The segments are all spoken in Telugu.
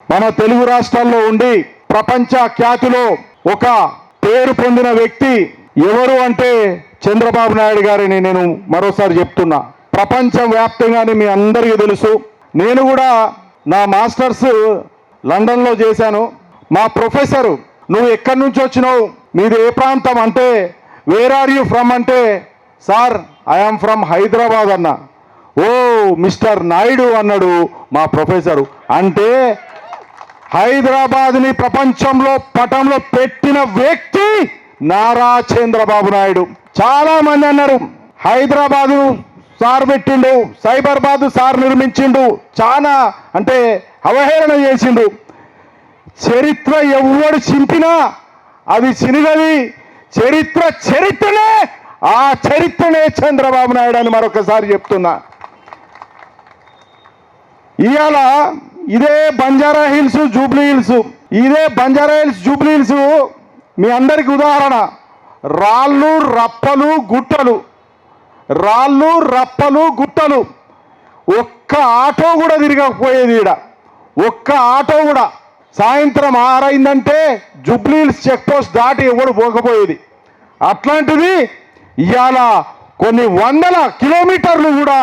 మన తెలుగు రాష్ట్రాల్లో ఉండి ప్రపంచ ఖ్యాతిలో ఒక పేరు పొందిన వ్యక్తి ఎవరు అంటే చంద్రబాబు నాయుడు గారిని నేను మరోసారి చెప్తున్నా. ప్రపంచ వ్యాప్తంగానే మీ అందరికీ తెలుసు. నేను కూడా నా మాస్టర్స్ లండన్లో చేశాను. మా ప్రొఫెసరు, నువ్వు ఎక్కడి నుంచి వచ్చినావు, మీది ఏ ప్రాంతం అంటే, వేర్ ఆర్ యూ ఫ్రమ్ అంటే, సార్ ఐఎమ్ ఫ్రమ్ హైదరాబాద్ అన్న. ఓ మిస్టర్ నాయుడు అన్నాడు మా ప్రొఫెసరు. అంటే హైదరాబాద్ని ప్రపంచంలో పటంలో పెట్టిన వ్యక్తి నారా చంద్రబాబు నాయుడు. చాలా మంది అన్నారు హైదరాబాదు సార్ పెట్టిండు, సైబరాబాద్ సార్ నిర్మించిండు, చాలా అంటే అవహేళన చేసిండు. చరిత్ర ఎవడు చింపినా అది చినిగది. చరిత్రనే, ఆ చరిత్రనే చంద్రబాబు నాయుడు అని మరొకసారి చెప్తున్నా. ఇవాళ ఇదే బంజారా హిల్స్ జూబ్లీ హిల్స్, ఇదే బంజారా హిల్స్ జూబ్లీ హిల్స్ మీ అందరికి ఉదాహరణ. రాళ్ళు రప్పలు గుట్టలు, రాళ్ళు రప్పలు గుట్టలు. ఒక్క ఆటో కూడా తిరగకపోయేది ఈడ, ఒక్క ఆటో కూడా. సాయంత్రం 6 అయిందంటే జూబ్లీ హిల్స్ చెక్ పోస్ట్ దాటి ఎవడు పోకపోయేది. అట్లాంటిది ఇవాళ కొన్ని వందల కిలోమీటర్లు కూడా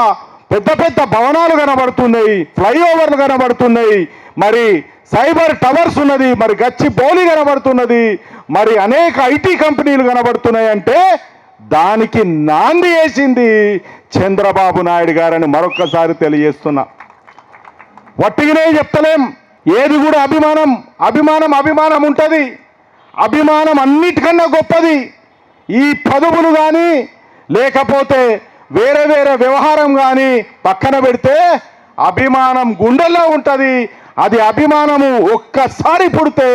పెద్ద పెద్ద భవనాలు కనబడుతున్నాయి, ఫ్లైఓవర్లు కనబడుతున్నాయి, మరి సైబర్ టవర్స్ ఉన్నది, మరి గచ్చిబౌలి కనబడుతున్నది, మరి అనేక ఐటీ కంపెనీలు కనబడుతున్నాయి. అంటే దానికి నాంది వేసింది చంద్రబాబు నాయుడు గారని మరొక్కసారి తెలియజేస్తున్నా. వట్టిగానే చెప్తలేం, ఏది కూడా అభిమానం అభిమానం అభిమానం ఉంటుంది. అభిమానం అన్నిటికన్నా గొప్పది. ఈ పదవులు కానీ లేకపోతే వేరే వేరే వ్యవహారం కానీ పక్కన పెడితే అభిమానం గుండెల్లో ఉంటుంది. అది అభిమానము ఒక్కసారి పుడితే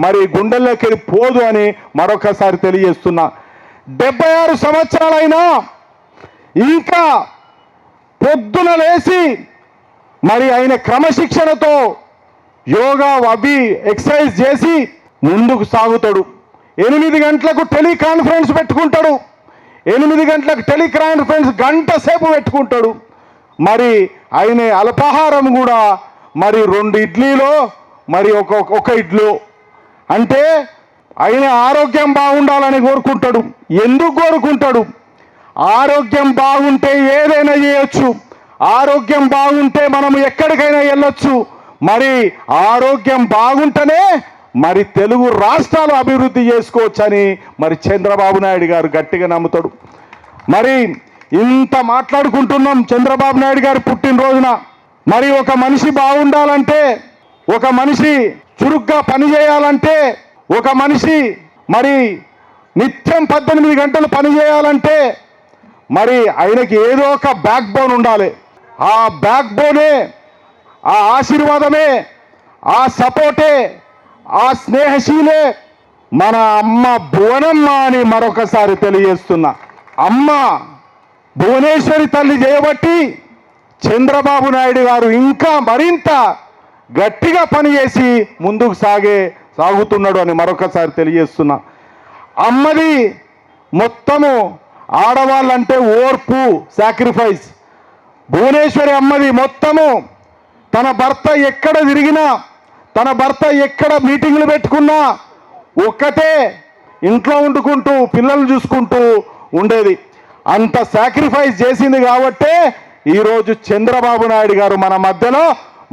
మరి గుండెల్లోకి పోదు అని మరొకసారి తెలియజేస్తున్నా. 76 సంవత్సరాలైనా ఇంకా పొద్దున లేచి మరి ఆయన క్రమశిక్షణతో యోగా అవి ఎక్సర్సైజ్ చేసి ముందుకు సాగుతాడు. 8 గంటలకు టెలికాన్ఫరెన్స్ పెట్టుకుంటాడు. 8 గంటలకు టెలికాన్ఫరెన్స్ గంట సేపు పెట్టుకుంటాడు. మరి ఆయన అల్పాహారం కూడా మరి 2 ఇడ్లీలో మరి ఒక ఇడ్లీ. అంటే ఆయన ఆరోగ్యం బాగుండాలని కోరుకుంటాడు. ఎందుకు కోరుకుంటాడు? ఆరోగ్యం బాగుంటే ఏదైనా చేయొచ్చు, ఆరోగ్యం బాగుంటే మనం ఎక్కడికైనా వెళ్ళొచ్చు. మరి ఆరోగ్యం బాగుంటేనే మరి తెలుగు రాష్ట్రాలు అభివృద్ధి చేసుకోవచ్చని మరి చంద్రబాబు నాయుడు గారు గట్టిగా నమ్ముతాడు. మరి ఇంత మాట్లాడుకుంటున్నాం చంద్రబాబు నాయుడు గారు పుట్టినరోజున. మరి ఒక మనిషి బాగుండాలంటే, ఒక మనిషి చురుగ్గా పనిచేయాలంటే, ఒక మనిషి మరి నిత్యం 18 గంటలు పనిచేయాలంటే మరి ఆయనకి ఏదో ఒక బ్యాక్ బోన్ ఉండాలి. ఆ బ్యాక్ బోనే, ఆ ఆశీర్వాదమే, ఆ సపోర్టే, ఆ స్నేహశీలే మన అమ్మ భువనమ్మ అని మరొకసారి తెలియజేస్తున్నా. అమ్మ భువనేశ్వరి తల్లి చేయబట్టి చంద్రబాబు నాయుడు గారు ఇంకా మరింత గట్టిగా పనిచేసి ముందుకు సాగుతున్నాడు అని మరొకసారి తెలియజేస్తున్నా. అమ్మది మొత్తము ఆడవాళ్ళంటే ఓర్పు, సాక్రిఫైస్. భువనేశ్వరి అమ్మది మొత్తము తన భర్త ఎక్కడ తిరిగినా, తన భర్త ఎక్కడ మీటింగ్లు పెట్టుకున్నా ఒక్కటే ఇంట్లో వండుకుంటూ పిల్లలు చూసుకుంటూ ఉండేది. అంత సాక్రిఫైస్ చేసింది కాబట్టే ఈరోజు చంద్రబాబు నాయుడు గారు మన మధ్యలో,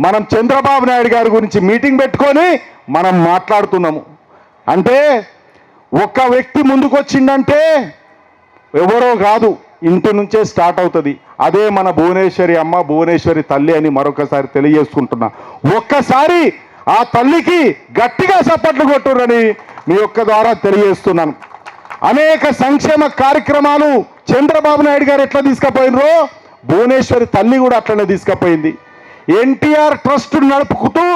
మనం చంద్రబాబు నాయుడు గారి గురించి మీటింగ్ పెట్టుకొని మనం మాట్లాడుతున్నాము. అంటే ఒక వ్యక్తి ముందుకు వచ్చిందంటే ఎవరో కాదు, ఇంటి నుంచే స్టార్ట్ అవుతుంది. అదే మన భువనేశ్వరి అమ్మ, భువనేశ్వరి తల్లి అని మరొకసారి తెలియజేసుకుంటున్నా. ఒక్కసారి ఆ తల్లికి గట్టిగా చప్పట్లు కొట్టురని మీ యొక్క ద్వారా తెలియజేస్తున్నాను. అనేక సంక్షేమ కార్యక్రమాలు చంద్రబాబు నాయుడు గారు ఎట్లా తీసుకుపోయినరో భువనేశ్వరి తల్లి కూడా అట్లనే తీసుకుపోయింది. ఎన్టీఆర్ ట్రస్ట్ నడుపుతూ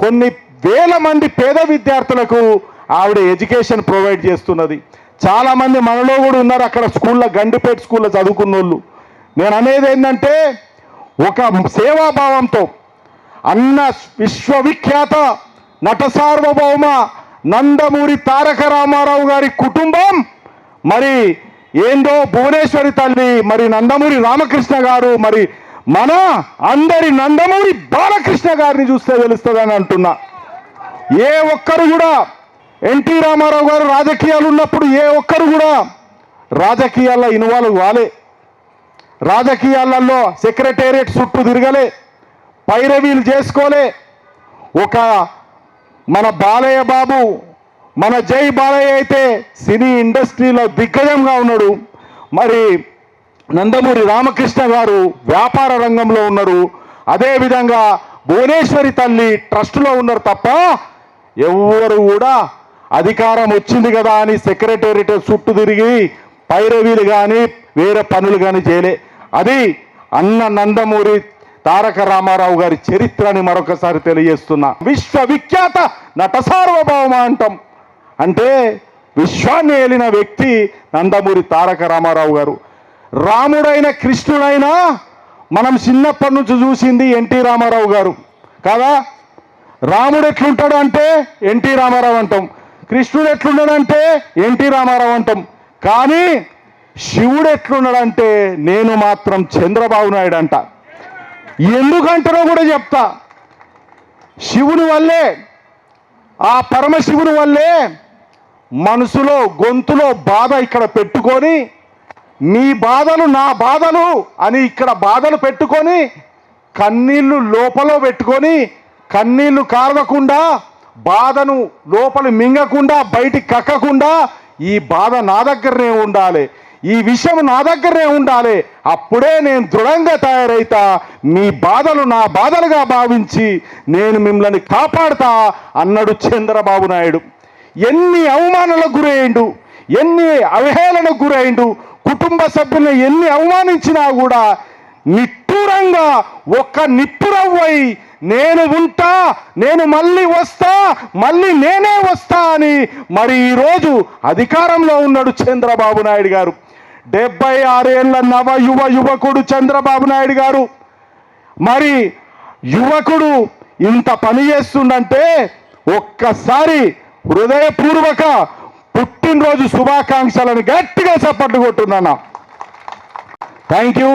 కొన్ని వేల మంది పేద విద్యార్థులకు ఆవిడ ఎడ్యుకేషన్ ప్రొవైడ్ చేస్తున్నది. చాలామంది మనలో కూడా ఉన్నారు అక్కడ స్కూల్లో, గండిపేట స్కూల్లో చదువుకున్న వాళ్ళు. నేను అనేది ఏంటంటే ఒక సేవాభావంతో అన్న విశ్వవిఖ్యాత నట సార్వభౌమ నందమూరి తారక రామారావు గారి కుటుంబం మరి ఏందో భువనేశ్వరి తల్లి, మరి నందమూరి రామకృష్ణ గారు, మరి మన అందరి నందమూరి బాలకృష్ణ గారిని చూస్తే తెలుస్తుందని అంటున్నా. ఏ ఒక్కరు కూడా ఎన్టీ రామారావు గారు రాజకీయాలు ఉన్నప్పుడు ఏ ఒక్కరు కూడా రాజకీయాల్లో ఇన్వాల్వ్ కాలే, రాజకీయాలలో సెక్రటేరియట్ చుట్టూ తిరగలే, పైరవీలు చేసుకోలే. ఒక మన బాలయ్య బాబు, మన జై బాలయ్య అయితే సినీ ఇండస్ట్రీలో దిగ్గజంగా ఉన్నాడు. మరి నందమూరి రామకృష్ణ గారు వ్యాపార రంగంలో ఉన్నారు. అదేవిధంగా భువనేశ్వరి తల్లి ట్రస్టులో ఉన్నారు తప్ప ఎవరు కూడా అధికారం వచ్చింది కదా అని సెక్రటేరియట్ చుట్టూ తిరిగి పైరవీలు కానీ వేరే పనులు కానీ చేయలే. అది అన్న నందమూరి తారక రామారావు గారి చరిత్రని మరొకసారి తెలియజేస్తున్నా. విశ్వవిఖ్యాత నట సార్వభౌమ అంటాం అంటే విశ్వాన్ని ఏలిన వ్యక్తి నందమూరి తారక రామారావు గారు. రాముడైన కృష్ణుడైనా మనం చిన్నప్పటి నుంచి చూసింది ఎన్టీ రామారావు గారు కదా. రాముడు ఎట్లుంటాడు అంటే ఎన్టీ రామారావు అంటాం, కృష్ణుడు ఎట్లున్నాడంటే ఎన్టీ రామారావు అంటాం. కానీ శివుడు ఎట్లున్నాడంటే నేను మాత్రం చంద్రబాబు నాయుడు అంట. ఎందుకంటారో కూడా చెప్తా. శివుని వల్లే, ఆ పరమశివుని వల్లే మనసులో గొంతులో బాధ ఇక్కడ పెట్టుకొని మీ బాధలు నా బాధలు అని ఇక్కడ బాధలు పెట్టుకొని కన్నీళ్లు లోపల పెట్టుకొని కన్నీళ్లు కారకుండా బాధను లోపల మింగకుండా బయటికి కక్కకుండా ఈ బాధ నా దగ్గరనే ఉండాలి, ఈ విషయం నా దగ్గరనే ఉండాలి, అప్పుడే నేను దృఢంగా తయారైతా, మీ బాధలు నా బాధలుగా భావించి నేను మిమ్మల్ని కాపాడుతా అన్నాడు చంద్రబాబు నాయుడు. ఎన్ని అవమానాలకు గురయ్యిండు, ఎన్ని అవహేళనకు గురయ్యిండు, కుటుంబ సభ్యులను ఎన్ని అవమానించినా కూడా నిట్టూరంగా ఒక్క నిప్పురవ్వై నేను ఉంటా, నేను మళ్ళీ వస్తా, మళ్ళీ నేనే వస్తా అని మరి ఈరోజు అధికారంలో ఉన్నాడు చంద్రబాబు నాయుడు గారు. 76 ఏళ్ల నవ యువకుడు చంద్రబాబు నాయుడు గారు. మరి యువకుడు ఇంత పని చేస్తుందంటే ఒక్కసారి హృదయపూర్వక పుట్టినరోజు శుభాకాంక్షలను గట్టిగా చప్పట్లు కొట్టున్నాను. Thank you.